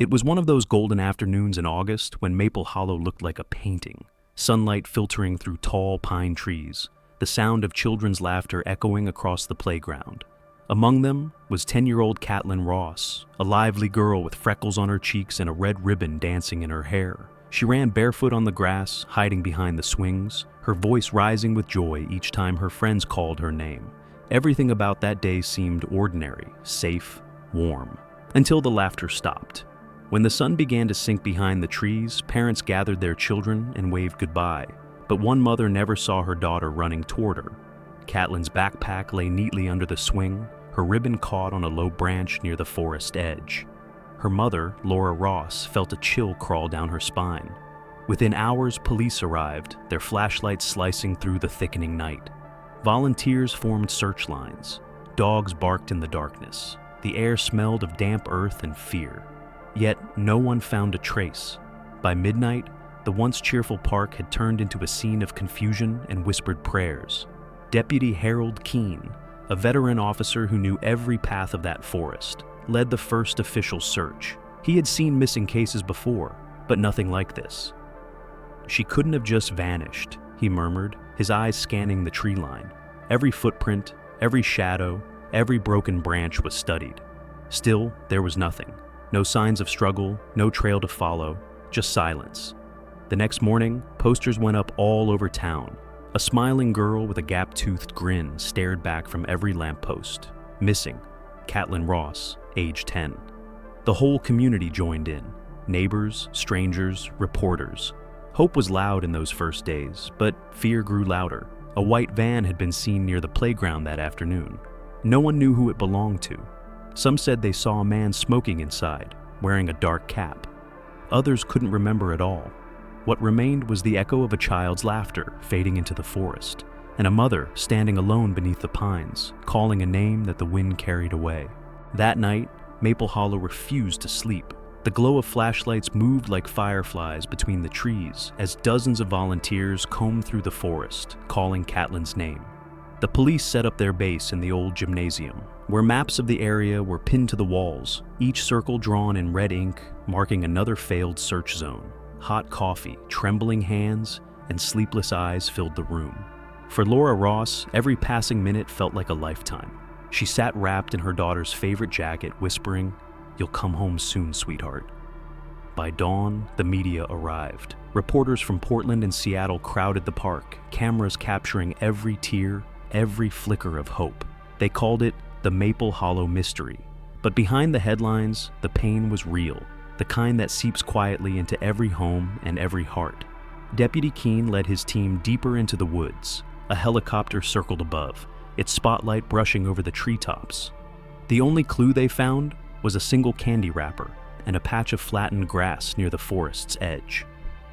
It was one of those golden afternoons in August when Maple Hollow looked like a painting, sunlight filtering through tall pine trees, the sound of children's laughter echoing across the playground. Among them was 10-year-old Caitlin Ross, a lively girl with freckles on her cheeks and a red ribbon dancing in her hair. She ran barefoot on the grass, hiding behind the swings, her voice rising with joy each time her friends called her name. Everything about that day seemed ordinary, safe, warm, until the laughter stopped. When the sun began to sink behind the trees, parents gathered their children and waved goodbye, but one mother never saw her daughter running toward her. Caitlin's backpack lay neatly under the swing, her ribbon caught on a low branch near the forest edge. Her mother, Laura Ross, felt a chill crawl down her spine. Within hours, police arrived, their flashlights slicing through the thickening night. Volunteers formed search lines. Dogs barked in the darkness. The air smelled of damp earth and fear. Yet no one found a trace. By midnight, the once cheerful park had turned into a scene of confusion and whispered prayers. Deputy Harold Keene, a veteran officer who knew every path of that forest, led the first official search. He had seen missing cases before, but nothing like this. "She couldn't have just vanished," he murmured, his eyes scanning the tree line. Every footprint, every shadow, every broken branch was studied. Still, there was nothing. No signs of struggle, no trail to follow, just silence. The next morning, posters went up all over town. A smiling girl with a gap-toothed grin stared back from every lamppost. Missing, Caitlin Ross, age 10. The whole community joined in. Neighbors, strangers, reporters. Hope was loud in those first days, but fear grew louder. A white van had been seen near the playground that afternoon. No one knew who it belonged to. Some said they saw a man smoking inside, wearing a dark cap. Others couldn't remember at all. What remained was the echo of a child's laughter fading into the forest, and a mother standing alone beneath the pines, calling a name that the wind carried away. That night, Maple Hollow refused to sleep. The glow of flashlights moved like fireflies between the trees as dozens of volunteers combed through the forest, calling Caitlin's name. The police set up their base in the old gymnasium, where maps of the area were pinned to the walls, each circle drawn in red ink, marking another failed search zone. Hot coffee, trembling hands, and sleepless eyes filled the room. For Laura Ross, every passing minute felt like a lifetime. She sat wrapped in her daughter's favorite jacket, whispering, "You'll come home soon, sweetheart." By dawn, the media arrived. Reporters from Portland and Seattle crowded the park, cameras capturing every tear, every flicker of hope. They called it the Maple Hollow Mystery. But behind the headlines, the pain was real, the kind that seeps quietly into every home and every heart. Deputy Keene led his team deeper into the woods. A helicopter circled above, its spotlight brushing over the treetops. The only clue they found was a single candy wrapper and a patch of flattened grass near the forest's edge.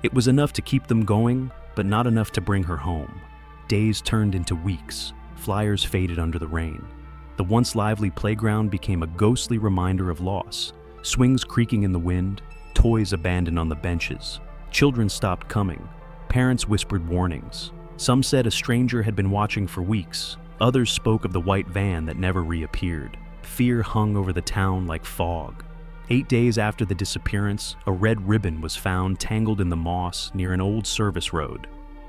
It was enough to keep them going, but not enough to bring her home. Days turned into weeks. Flyers faded under the rain. The once lively playground became a ghostly reminder of loss. Swings creaking in the wind, toys abandoned on the benches. Children stopped coming. Parents whispered warnings. Some said a stranger had been watching for weeks. Others spoke of the white van that never reappeared. Fear hung over the town like fog. 8 days after the disappearance, a red ribbon was found tangled in the moss near an old service road.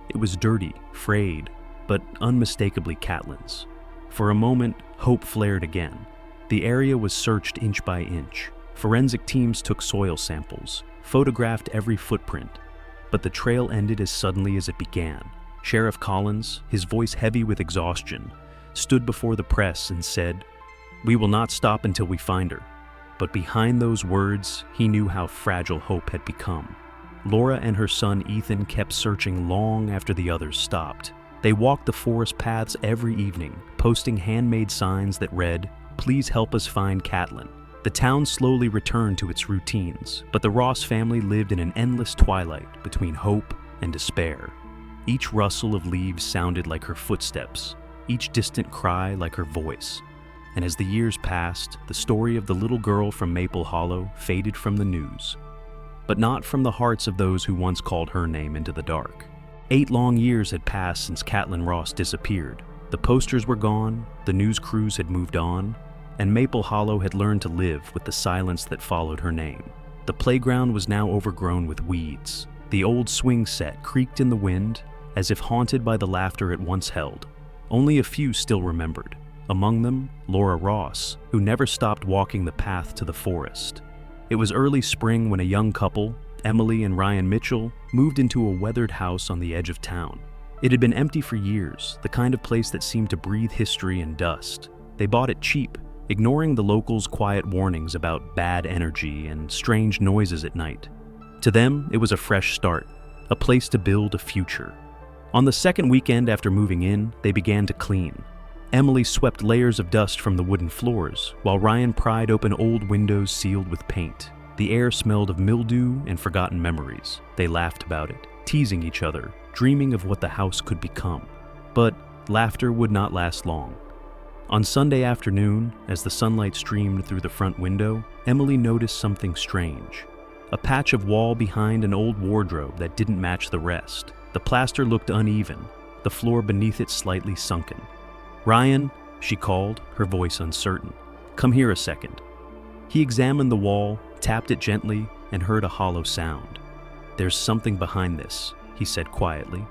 It was dirty, frayed, but unmistakably Caitlin's. For a moment, hope flared again. The area was searched inch by inch. Forensic teams took soil samples, photographed every footprint. But the trail ended as suddenly as it began. Sheriff Collins, his voice heavy with exhaustion, stood before the press and said, "We will not stop until we find her." But behind those words, he knew how fragile hope had become. Laura and her son Ethan kept searching long after the others stopped. They walked the forest paths every evening, posting handmade signs that read, "Please help us find Caitlin." The town slowly returned to its routines, but the Ross family lived in an endless twilight between hope and despair. Each rustle of leaves sounded like her footsteps, each distant cry like her voice. And as the years passed, the story of the little girl from Maple Hollow faded from the news. But not from the hearts of those who once called her name into the dark. 8 long years had passed since Caitlin Ross disappeared. The posters were gone, the news crews had moved on, and Maple Hollow had learned to live with the silence that followed her name. The playground was now overgrown with weeds. The old swing set creaked in the wind, as if haunted by the laughter it once held. Only a few still remembered. Among them, Laura Ross, who never stopped walking the path to the forest. It was early spring when a young couple, Emily and Ryan Mitchell, moved into a weathered house on the edge of town. It had been empty for years, the kind of place that seemed to breathe history and dust. They bought it cheap, ignoring the locals' quiet warnings about bad energy and strange noises at night. To them, it was a fresh start, a place to build a future. On the second weekend after moving in, they began to clean. Emily swept layers of dust from the wooden floors, while Ryan pried open old windows sealed with paint. The air smelled of mildew and forgotten memories. They laughed about it, teasing each other, dreaming of what the house could become. But laughter would not last long. On Sunday afternoon, as the sunlight streamed through the front window, Emily noticed something strange. A patch of wall behind an old wardrobe that didn't match the rest. The plaster looked uneven, the floor beneath it slightly sunken. "Ryan," she called, her voice uncertain. "Come here a second." He examined the wall, tapped it gently, and heard a hollow sound. "There's something behind this," he said quietly.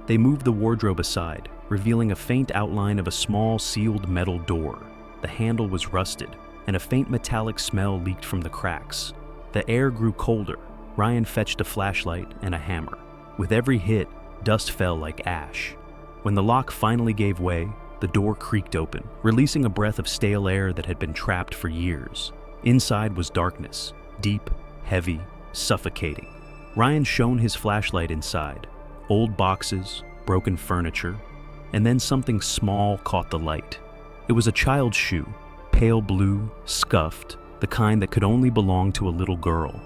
They moved the wardrobe aside, revealing a faint outline of a small sealed metal door. The handle was rusted, and a faint metallic smell leaked from the cracks. The air grew colder. Ryan fetched a flashlight and a hammer. With every hit, dust fell like ash. When the lock finally gave way, the door creaked open, releasing a breath of stale air that had been trapped for years. Inside was darkness, deep, heavy, suffocating. Ryan shone his flashlight inside. Old boxes, broken furniture, and then something small caught the light. It was a child's shoe, pale blue, scuffed, the kind that could only belong to a little girl.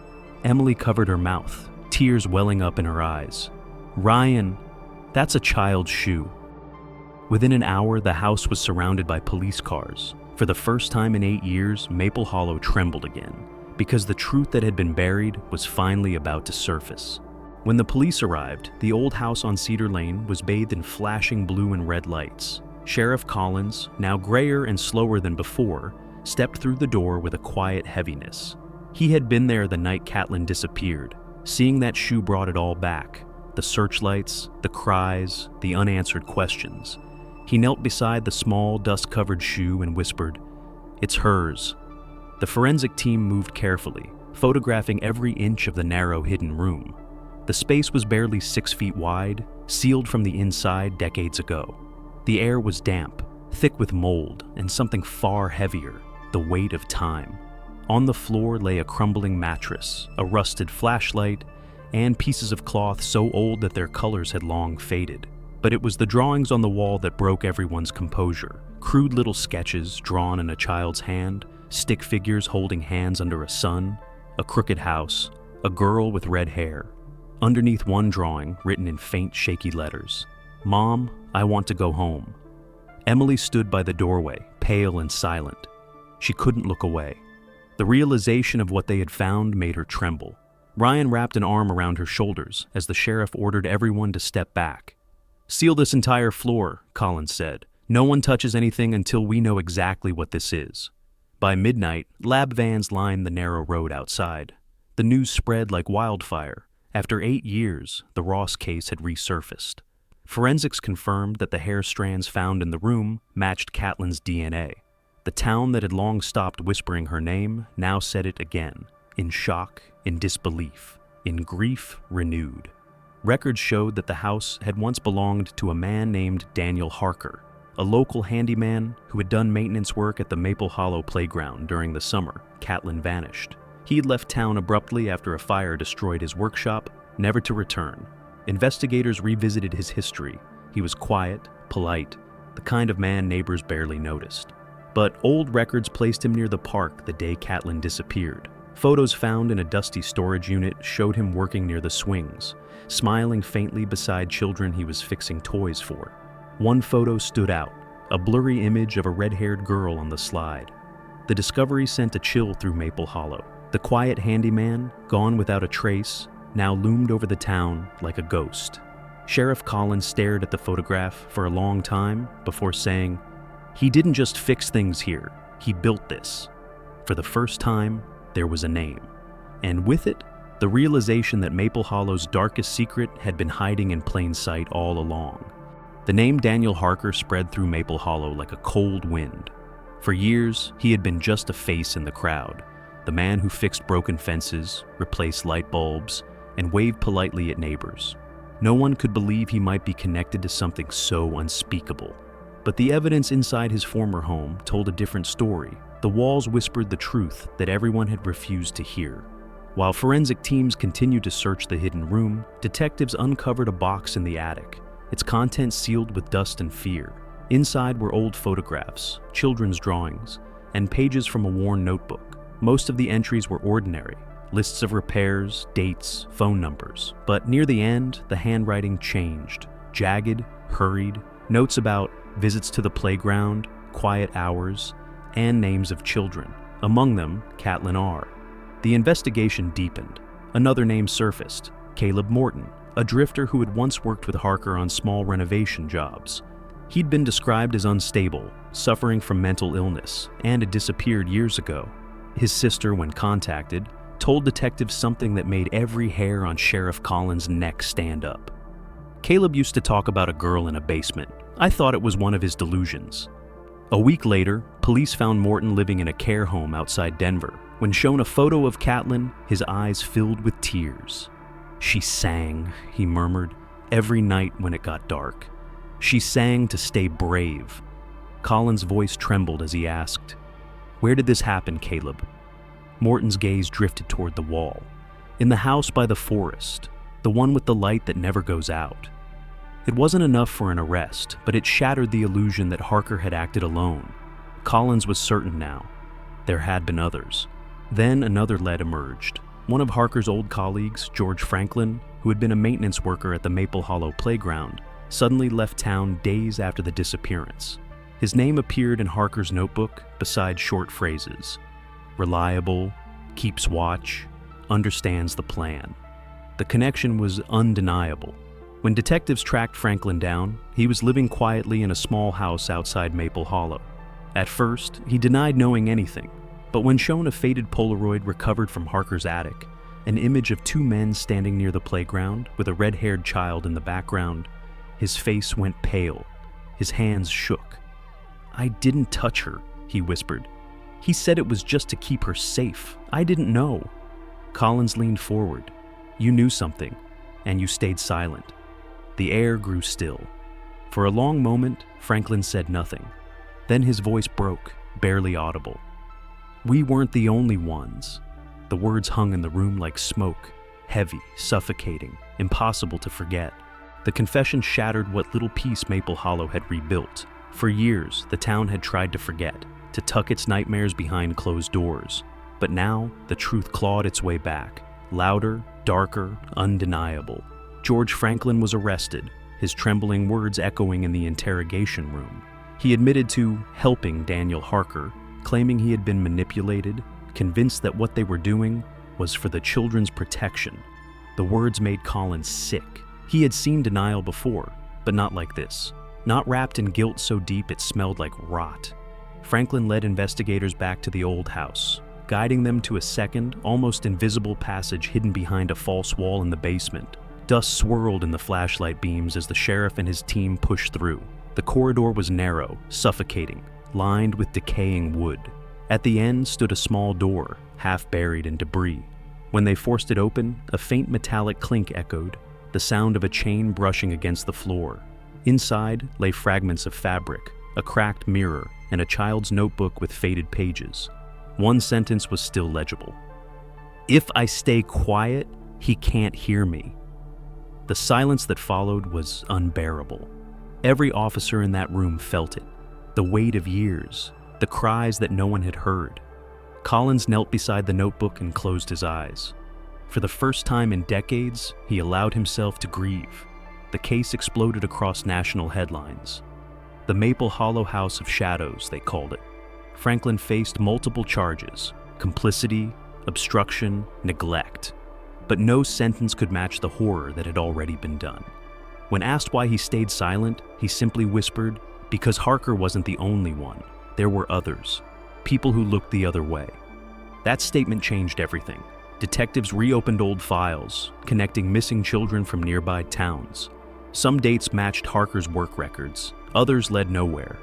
Emily covered her mouth, tears welling up in her eyes. "Ryan, that's a child's shoe." Within an hour, the house was surrounded by police cars. For the first time in 8 years, Maple Hollow trembled again, because the truth that had been buried was finally about to surface. When the police arrived, the old house on Cedar Lane was bathed in flashing blue and red lights. Sheriff Collins, now grayer and slower than before, stepped through the door with a quiet heaviness. He had been there the night Catelyn disappeared. Seeing that shoe brought it all back. The searchlights, the cries, the unanswered questions. He knelt beside the small, dust-covered shoe and whispered, "It's hers." The forensic team moved carefully, photographing every inch of the narrow, hidden room. The space was barely 6 feet wide, sealed from the inside decades ago. The air was damp, thick with mold, and something far heavier, the weight of time. On the floor lay a crumbling mattress, a rusted flashlight, and pieces of cloth so old that their colors had long faded. But it was the drawings on the wall that broke everyone's composure. Crude little sketches drawn in a child's hand, stick figures holding hands under a sun, a crooked house, a girl with red hair. Underneath one drawing, written in faint, shaky letters, "Mom, I want to go home." Emily stood by the doorway, pale and silent. She couldn't look away. The realization of what they had found made her tremble. Ryan wrapped an arm around her shoulders as the sheriff ordered everyone to step back. "Seal this entire floor," Collins said. "No one touches anything until we know exactly what this is." By midnight, lab vans lined the narrow road outside. The news spread like wildfire. After 8 years, the Ross case had resurfaced. Forensics confirmed that the hair strands found in the room matched Catelyn's DNA. The town that had long stopped whispering her name now said it again, in shock, in disbelief, in grief renewed. Records showed that the house had once belonged to a man named Daniel Harker, a local handyman who had done maintenance work at the Maple Hollow playground during the summer Catelyn vanished. He had left town abruptly after a fire destroyed his workshop, never to return. Investigators revisited his history. He was quiet, polite, the kind of man neighbors barely noticed. But old records placed him near the park the day Catelyn disappeared. Photos found in a dusty storage unit showed him working near the swings, smiling faintly beside children he was fixing toys for. One photo stood out, a blurry image of a red-haired girl on the slide. The discovery sent a chill through Maple Hollow. The quiet handyman, gone without a trace, now loomed over the town like a ghost. Sheriff Collins stared at the photograph for a long time before saying, "He didn't just fix things here, he built this." For the first time, there was a name. And with it, the realization that Maple Hollow's darkest secret had been hiding in plain sight all along. The name Daniel Harker spread through Maple Hollow like a cold wind. For years, he had been just a face in the crowd, the man who fixed broken fences, replaced light bulbs, and waved politely at neighbors. No one could believe he might be connected to something so unspeakable. But the evidence inside his former home told a different story. The walls whispered the truth that everyone had refused to hear. While forensic teams continued to search the hidden room, detectives uncovered a box in the attic, its contents sealed with dust and fear. Inside were old photographs, children's drawings, and pages from a worn notebook. Most of the entries were ordinary, lists of repairs, dates, phone numbers. But near the end, the handwriting changed. Jagged, hurried, notes about visits to the playground, quiet hours, and names of children, among them Caitlin R. The investigation deepened. Another name surfaced, Caleb Morton, a drifter who had once worked with Harker on small renovation jobs. He'd been described as unstable, suffering from mental illness, and had disappeared years ago. His sister, when contacted, told detectives something that made every hair on Sheriff Collins' neck stand up. Caleb used to talk about a girl in a basement. I thought it was one of his delusions. A week later, police found Morton living in a care home outside Denver. When shown a photo of Caitlin, his eyes filled with tears. "She sang," he murmured, "every night when it got dark. She sang to stay brave." Collins' voice trembled as he asked, "Where did this happen, Caleb?" Morton's gaze drifted toward the wall. "In the house by the forest, the one with the light that never goes out." It wasn't enough for an arrest, but it shattered the illusion that Harker had acted alone. Collins was certain now. There had been others. Then another lead emerged. One of Harker's old colleagues, George Franklin, who had been a maintenance worker at the Maple Hollow playground, suddenly left town days after the disappearance. His name appeared in Harker's notebook beside short phrases. Reliable, keeps watch, understands the plan. The connection was undeniable. When detectives tracked Franklin down, he was living quietly in a small house outside Maple Hollow. At first, he denied knowing anything, but when shown a faded Polaroid recovered from Harker's attic, an image of two men standing near the playground with a red-haired child in the background, his face went pale. His hands shook. "I didn't touch her," he whispered. "He said it was just to keep her safe. I didn't know." Collins leaned forward. "You knew something, and you stayed silent." The air grew still. For a long moment, Franklin said nothing. Then his voice broke, barely audible. "We weren't the only ones." The words hung in the room like smoke, heavy, suffocating, impossible to forget. The confession shattered what little piece Maple Hollow had rebuilt. For years, the town had tried to forget, to tuck its nightmares behind closed doors. But now, the truth clawed its way back, louder, darker, undeniable. George Franklin was arrested, his trembling words echoing in the interrogation room. He admitted to helping Daniel Harker, claiming he had been manipulated, convinced that what they were doing was for the children's protection. The words made Collins sick. He had seen denial before, but not like this. Not wrapped in guilt so deep it smelled like rot. Franklin led investigators back to the old house, guiding them to a second, almost invisible passage hidden behind a false wall in the basement. Dust swirled in the flashlight beams as the sheriff and his team pushed through. The corridor was narrow, suffocating, lined with decaying wood. At the end stood a small door, half buried in debris. When they forced it open, a faint metallic clink echoed, the sound of a chain brushing against the floor. Inside lay fragments of fabric, a cracked mirror, and a child's notebook with faded pages. One sentence was still legible. "If I stay quiet, he can't hear me." The silence that followed was unbearable. Every officer in that room felt it. The weight of years, the cries that no one had heard. Collins knelt beside the notebook and closed his eyes. For the first time in decades, he allowed himself to grieve. The case exploded across national headlines. The Maple Hollow House of Shadows, they called it. Franklin faced multiple charges: complicity, obstruction, neglect. But no sentence could match the horror that had already been done. When asked why he stayed silent, he simply whispered, "Because Harker wasn't the only one. There were others. People who looked the other way." That statement changed everything. Detectives reopened old files, connecting missing children from nearby towns. Some dates matched Harker's work records, others led nowhere.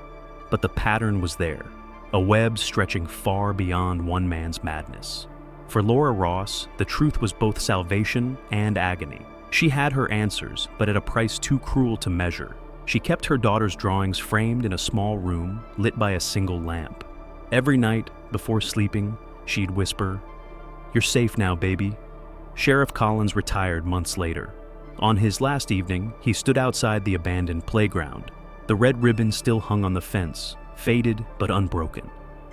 But the pattern was there, a web stretching far beyond one man's madness. For Laura Ross, the truth was both salvation and agony. She had her answers, but at a price too cruel to measure. She kept her daughter's drawings framed in a small room, lit by a single lamp. Every night, before sleeping, she'd whisper, "You're safe now, baby." Sheriff Collins retired months later. On his last evening, he stood outside the abandoned playground. The red ribbon still hung on the fence, faded but unbroken.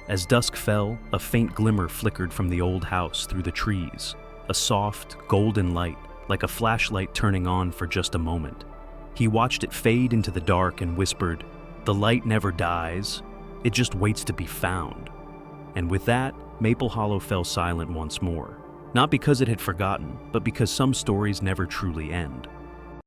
As dusk fell, a faint glimmer flickered from the old house through the trees, a soft, golden light, like a flashlight turning on for just a moment. He watched it fade into the dark and whispered, "The light never dies, it just waits to be found." And with that, Maple Hollow fell silent once more. Not because it had forgotten, but because some stories never truly end.